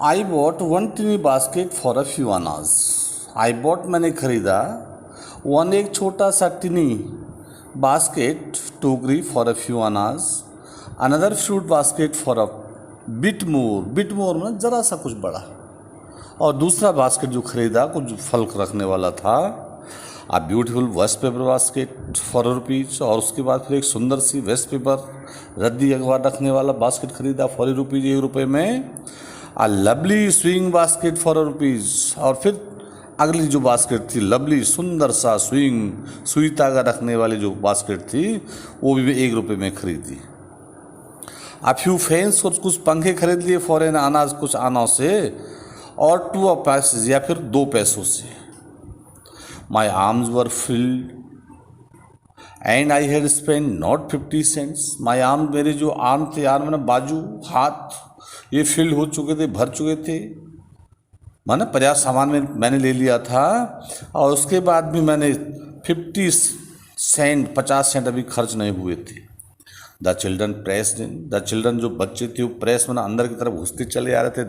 I bought one टिनी basket for a few अनाज। I bought मैंने खरीदा वन एक छोटा सा टिनी बास्केट टोकरी फॉर अ फ्यू अनाज, another fruit basket for a bit more में ज़रा सा कुछ बड़ा, और दूसरा बास्केट जो खरीदा कुछ फल रखने वाला था, a beautiful waste paper basket for rupees, और उसके बाद फिर एक सुंदर सी वेस्ट पेपर रद्दी अखबार रखने वाला बास्केट खरीदा फॉर रुपीज़, 1 रुपये में। A lovely swing basket for rupees, और फिर अगली जो बास्केट थी लवली सुंदर सा स्विंग सुई तागा रखने वाली जो बास्केट थी वो भी 1 रुपये में खरीदी। आ फ्यू फैंस कुछ पंखे खरीद लिए फॉरेन अनाज कुछ आनाओं से, और 2 पैसे या फिर 2 पैसों से। My arms were filled and I had spend not 50 cents. My arm, मेरे जो आर्म थे, आर्म में बाजू हाथ, ये फिल्ड हो चुके थे, भर चुके थे, माने पर्याप्त सामान में मैंने ले लिया था। और उसके बाद भी मैंने 50 सेंट अभी खर्च नहीं हुए थे। The children pressed in, the children जो बच्चे थे वो प्रेस में अंदर की तरफ घुसते चले आ रहे थे,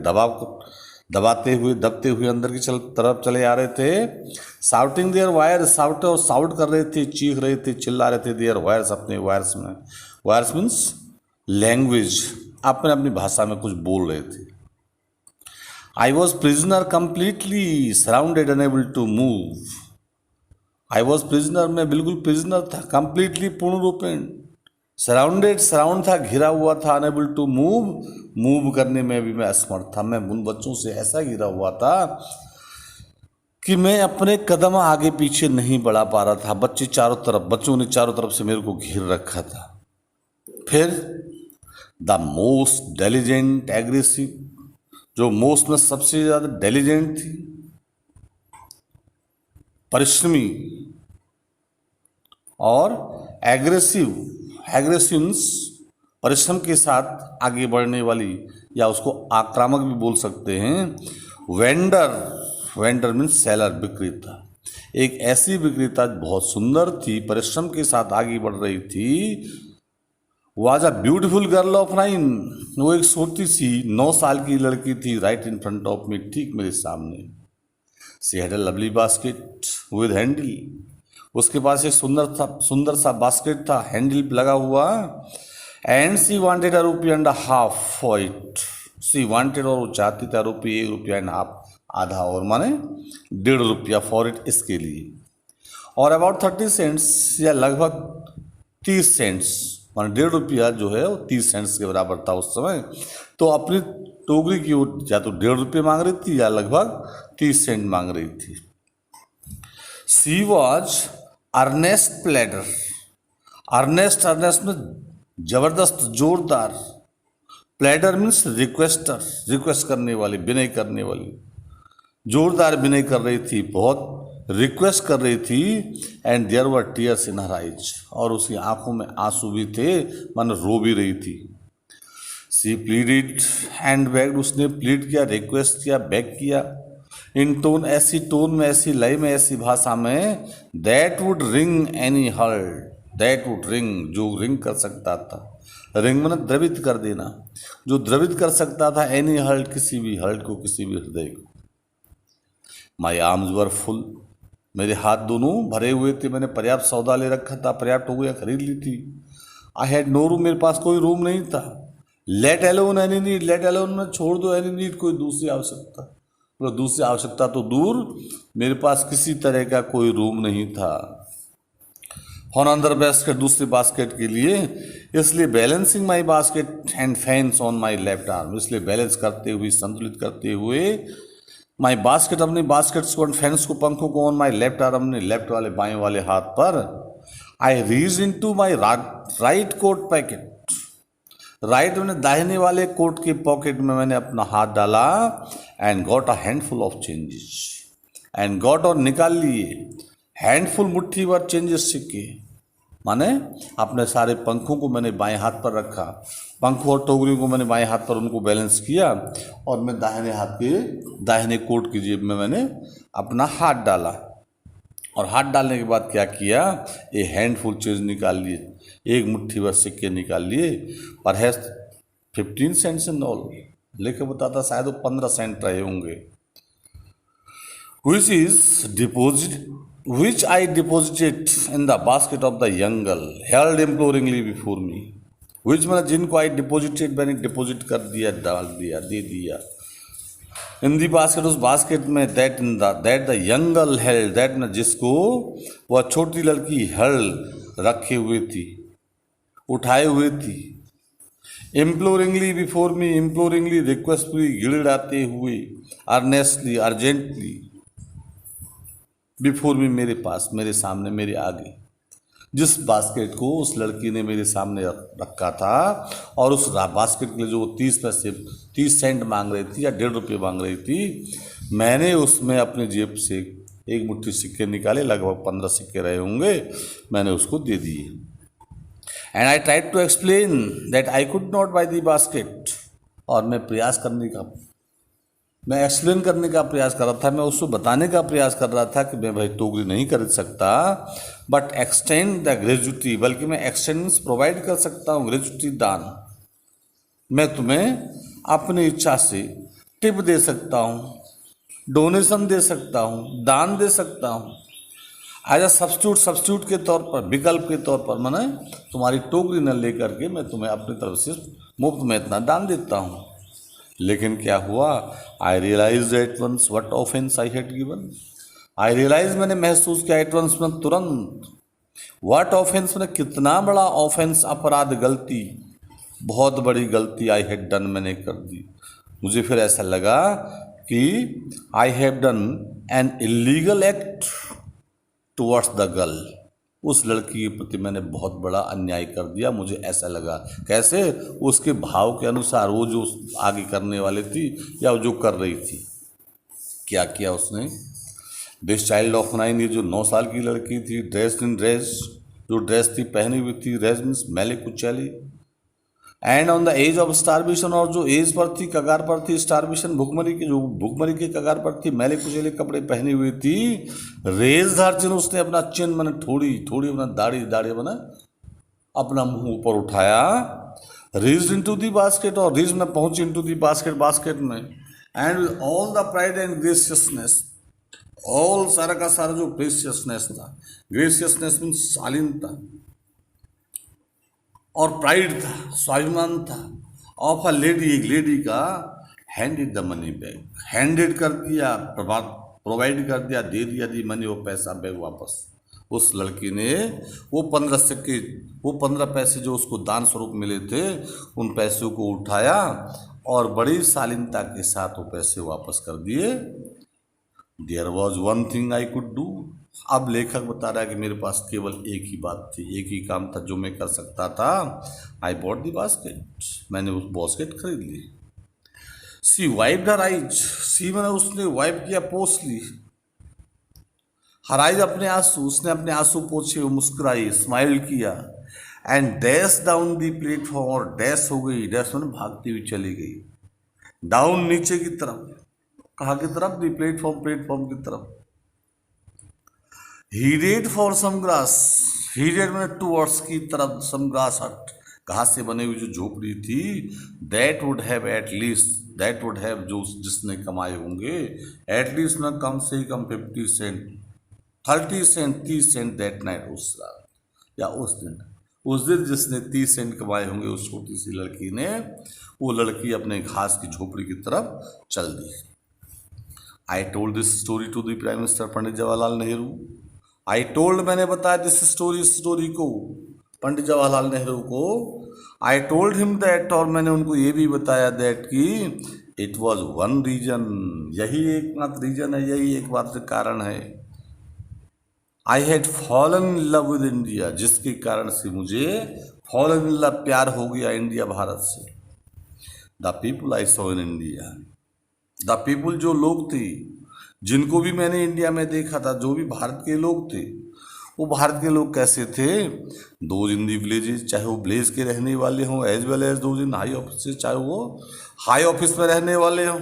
दबते हुए अंदर की तरफ चले आ रहे थे। साउटिंग देयर वायर्स, साउट कर रहे थे, चीख रहे थे, चिल्ला रहे थे देयर वायर्स, अपने वायर्स में। वायर्स मीन्स लैंग्वेज, अपने अपनी भाषा में कुछ बोल रहे थे। I was prisoner completely surrounded unable to move. I was prisoner, मैं बिल्कुल प्रिजनर था, कंप्लीटली पूर्ण रूपेण। सराउंड था, घिरा हुआ था, अनेबल टू मूव करने में भी मैं असमर्थ था। मैं उन बच्चों से ऐसा घिरा हुआ था कि मैं अपने कदम आगे पीछे नहीं बढ़ा पा रहा था। बच्चों ने चारों तरफ से मेरे को घेर रखा था। फिर द मोस्ट डेलिजेंट एग्रेसिव, जो मोस्ट में सबसे ज़्यादा डेलिजेंट थी, परिश्रमी, और एग्रेसिव्स परिश्रम के साथ आगे बढ़ने वाली, या उसको आक्रामक भी बोल सकते हैं। वेंडर मीन्स सेलर, विक्रेता। एक ऐसी विक्रेता बहुत सुंदर थी, परिश्रम के साथ आगे बढ़ रही थी। Was a beautiful girl of 9, वो एक छोटी सी 9 साल की लड़की थी, right in front of me, ठीक मेरे सामने। She had a lovely basket with handle, उसके पास एक सुंदर सा बास्केट था, हैंडल लगा हुआ। And she wanted a ₹1.50 for it. She wanted, और वो चाहती था ₹1.50, आधा, और माने ₹1.50 फॉर इट, इसके लिए। और अबाउट 30 सेंट्स, या लगभग 30 सेंट्स, माने ₹1.50 जो है वो 30 सेंट्स के बराबर था उस समय। तो अपनी टोकरी की वो या तो ₹1.50 मांग रही थी, या लगभग 30 सेंट मांग रही थी। सी वॉज अर्नेस्ट प्लेडर। अर्नेस्ट में जबरदस्त, जोरदार। प्लेडर मीन्स रिक्वेस्ट करने वाली, विनय करने वाली। जोरदार विनय कर रही थी, बहुत रिक्वेस्ट कर रही थी। And there were tears in her eyes, और उसकी आंखों में आंसू भी थे, मन रो भी रही थी। सी प्लीडेड एंड बेग्ड, उसने प्लीड किया, रिक्वेस्ट किया, बेग किया। इन टोन, ऐसी टोन में, ऐसी लय में, ऐसी भाषा में, that would ring any heart, that would ring, जो रिंग कर सकता था। रिंग मतलब द्रवित कर देना, जो द्रवित कर सकता था, एनी हर्ट, किसी भी हर्ट को, किसी भी हृदय को। माई आर्म्स वर फुल, मेरे हाथ दोनों भरे हुए थे, मैंने पर्याप्त सौदा ले रखा था, पर्याप्त हो गया, खरीद ली थी। आई हैड नो रूम, मेरे पास कोई रूम नहीं था। Let alone any need, let alone में छोड़ दो एनी नीड, कोई दूसरी आवश्यकता, मतलब दूसरी आवश्यकता तो दूर, मेरे पास किसी तरह का कोई रूम नहीं था। ऑन अंदर बास्केट, दूसरे बास्केट के लिए, इसलिए balancing my basket and fans on my left arm, इसलिए बैलेंस करते हुए, संतुलित करते हुए, माई बास्केट, अपनी बास्केट्स को, फैंस को, पंखों को, ऑन माई लेफ्ट आर्म, अपने लेफ्ट वाले, बाएं वाले हाथ पर। I reach into my right coat pocket, right मैंने दाहिने वाले कोट के पॉकेट में मैंने अपना हाथ डाला। And got a handful of changes, and got, और निकाल लिए, हैंडफुल, मुट्ठी भर, चेंजेस, सिक्के, माने अपने सारे पंखों को मैंने बाएं हाथ पर रखा, पंखों और टोकरियों को मैंने बाएं हाथ पर उनको बैलेंस किया, और मैं दाहिने हाथ के दाहिने कोट की जेब में मैंने अपना हाथ डाला। और हाथ डालने के बाद क्या किया, ये हैंडफुल चेंज निकाल लिए, एक मुट्ठी भर सिक्के निकाल लिए, परहैज 15 सेंट्स इन ऑल, लेके बताता शायद वो 15 सेंट रहे होंगे। which I deposited in the basket of the young girl, held imploringly before me. which मैंने जिनको I deposited, मैंने डिपॉजिट कर दिया, डाल दिया, दे दिया। इन दी बास्केट, उस बास्केट में, that the young girl held, that में जिसको वह छोटी लड़की हेल्ड रखे हुए थी, उठाए हुए थी। इम्प्लोरिंगली बिफोर मी, इम्प्लोरिंगली रिक्वेस्टफुली, गिड़गिड़ाते हुए, अर्नेस्टली, अर्जेंटली, बिफोर मी मेरे पास, मेरे सामने, मेरे आगे। जिस बास्केट को उस लड़की ने मेरे सामने रखा था और उस बास्केट के लिए जो 30 सेंट मांग रही थी या 1.5 रुपये मांग रही थी, मैंने उसमें अपने जेब से एक मुट्ठी सिक्के निकाले, लगभग 15 सिक्के रहे होंगे, मैंने उसको दे दिए। And I tried to explain that I could not buy the basket, और मैं एक्सप्लेन करने का प्रयास कर रहा था, मैं उसको बताने का प्रयास कर रहा था कि मैं भाई टोकरी नहीं खरीद सकता, बट एक्सटेंड द ग्रेजुटी, बल्कि मैं एक्सटेंस प्रोवाइड कर सकता हूँ, ग्रेजुटी दान, मैं तुम्हें अपनी इच्छा से टिप दे सकता हूँ, डोनेशन दे सकता हूँ, दान दे सकता हूँ, एज अ सब्स्टिट्यूट के तौर पर, विकल्प के तौर पर, मैंने तुम्हारी टोकरी न लेकर के मैं तुम्हें अपनी तरफ से मुफ्त में इतना दान देता हूँ। लेकिन क्या हुआ, I realise at once what offence I had given. I realise, मैंने महसूस किया, एट वंस में तुरंत, व्हाट ऑफेंस, मैंने कितना बड़ा ऑफेंस, अपराध, गलती, बहुत बड़ी गलती आई हैड डन, मैंने कर दी। मुझे फिर ऐसा लगा कि I have done an illegal act towards the girl, उस लड़की के प्रति मैंने बहुत बड़ा अन्याय कर दिया, मुझे ऐसा लगा। कैसे? उसके भाव के अनुसार, वो जो आगे करने वाली थी या जो कर रही थी। क्या किया उसने? दिस चाइल्ड ऑफ 9, ये जो 9 साल की लड़की थी, ड्रेस्ड इन ड्रेस, जो ड्रेस थी पहनी हुई थी, ड्रेस मीन्स मैले कुचैली, and on the edge of starvation, और जो एज पर थी, कगार पर थी, स्टारवेशन, भुखमरी की, जो भुखमरी के कगार पर थी, मैले कुचैले कपड़े पहनी हुई थी। रेजदार चिन्ह, उसने अपना चिन्ह, मैंने थोड़ी अपना दाढ़ी बना, अपना मुंह ऊपर उठाया, रीज इन टू दी बास्केट, और रीज में पहुंची इन टू दी बास्केट में, and with all the pride and graciousness, all सारा का सारा जो ग्रेसियसनेस था, ग्रेसियसनेस मीन्स शालीनता और प्राइड था, स्वाभिमान था, ऑफ अ लेडी, एक लेडी का, handed the money bag, handed कर दिया, प्रोवाइड कर दिया, दे दिया दी मनी, वो पैसा बैग वापस। उस लड़की ने वो 15 पैसे जो उसको दान स्वरूप मिले थे, उन पैसों को उठाया और बड़ी शालीनता के साथ वो पैसे वापस कर दिए। There was one thing I could do, अब लेखक बता रहा है कि मेरे पास केवल एक ही बात थी, एक ही काम था जो मैं कर सकता था। आई बॉट द बास्केट, मैंने उस बास्केट खरीद ली। सी वाइप्ड हर आइज, सी मैंने उसने वाइप किया, पोंछ ली, हर आइज अपने आंसू, उसने अपने आंसू पोंछे, वो मुस्कुराई, स्माइल किया, and dash down the platform, और डैश हो गई, डैश मैंने भागती हुई चली गई, डाउन नीचे की तरफ, कहाँ की तरफ? दी प्लेटफॉर्म की तरफ। हीडेड फॉर सम ग्रास, हीडेड मैंने टूवर्ड्स की तरफ, सम ग्रास हट, घास से बनी हुई जो झोपड़ी थी, that would have at least, that would have जो जिसने कमाए होंगे, एट लीस्ट ना कम से कम 50 cent, 30 cent, 30 cent that night, उस रात या उस दिन जिसने 30 सेंट कमाए होंगे, उस छोटी सी लड़की ने, वो लड़की अपने घास की झोपड़ी की तरफ चल दी। I told this story to the prime minister Pandit Jawaharlal Nehru, I told, मैंने बताया दिस स्टोरी को पंडित जवाहरलाल नेहरू को। आई टोल्ड हिम दैट, और मैंने उनको ये भी बताया दैट कि इट वॉज वन रीजन, यही एकमात्र रीजन है, यही एकमात्र कारण है, I had fallen in love with India, जिसके कारण से मुझे फॉलन इन लव, प्यार हो गया इंडिया, भारत से। The people I saw in India, the people, जो लोग थे, जिनको भी मैंने इंडिया में देखा था, जो भी भारत के लोग थे, वो भारत के लोग कैसे थे? दोज इन दी विलेजेस, चाहे वो विलेज के रहने वाले हों, as well as those in high office, चाहे वो हाई ऑफिस में रहने वाले हों,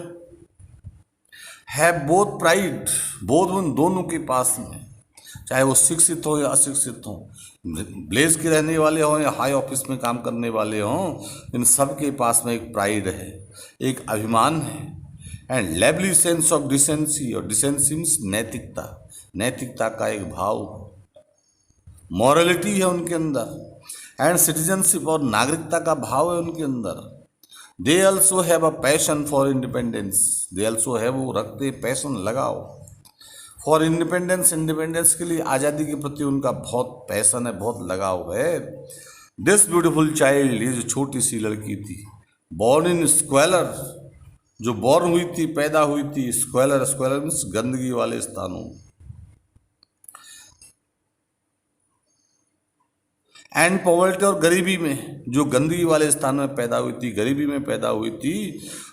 हैव बोथ प्राइड, बोथ उन दोनों के पास में, चाहे वो शिक्षित हो या अशिक्षित हो, ब्लेज के रहने वाले हों या हाई ऑफिस में काम करने वाले हों, इन सब के पास में एक प्राइड है, एक अभिमान है। एंड लेवली सेंस ऑफ डिसेंसी, और डिसेंसी मीन्स नैतिकता, नैतिकता का एक भाव, मॉरलिटी है उनके अंदर। एंड सिटीजनशिप, और नागरिकता का भाव है उनके अंदर। They also have a passion for independence, they also have, वो रखते पैशन, लगाओ फॉर इंडिपेंडेंस, इंडिपेंडेंस के लिए, आज़ादी के प्रति उनका बहुत पैशन है, बहुत लगाव है। दिस ब्यूटीफुल चाइल्ड, ये जो छोटी सी लड़की थी, बॉर्न इन स्क्वेलर, जो बॉर्न हुई थी, पैदा हुई थी स्क्वेलर, स्क्वेलर मीन्स गंदगी वाले स्थानों, एंड पॉवर्टी, और गरीबी में, जो गंदगी वाले स्थान में पैदा हुई थी, गरीबी में पैदा हुई थी।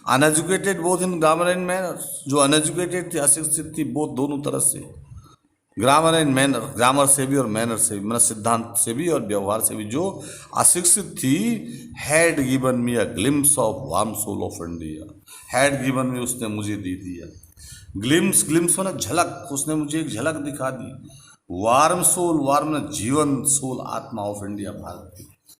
Uneducated both in grammar and manner, जो अनएजुकेटेड थी, अशिक्षित थी, बोथ दोनों तरह से, ग्रामर एंड मैनर, ग्रामर से भी और मैनर से भी, मतलब सिद्धांत से भी और व्यवहार से भी, जो अशिक्षित थी। Had given me a glimpse of warm soul of India, had given me, उसने मुझे दे दिया, ग्लिम्स, ग्लिम्स मतलब झलक, उसने मुझे एक झलक दिखा दी। वार्म सोल, वार्म जीवन, सोल आत्मा ऑफ इंडिया, भारत की।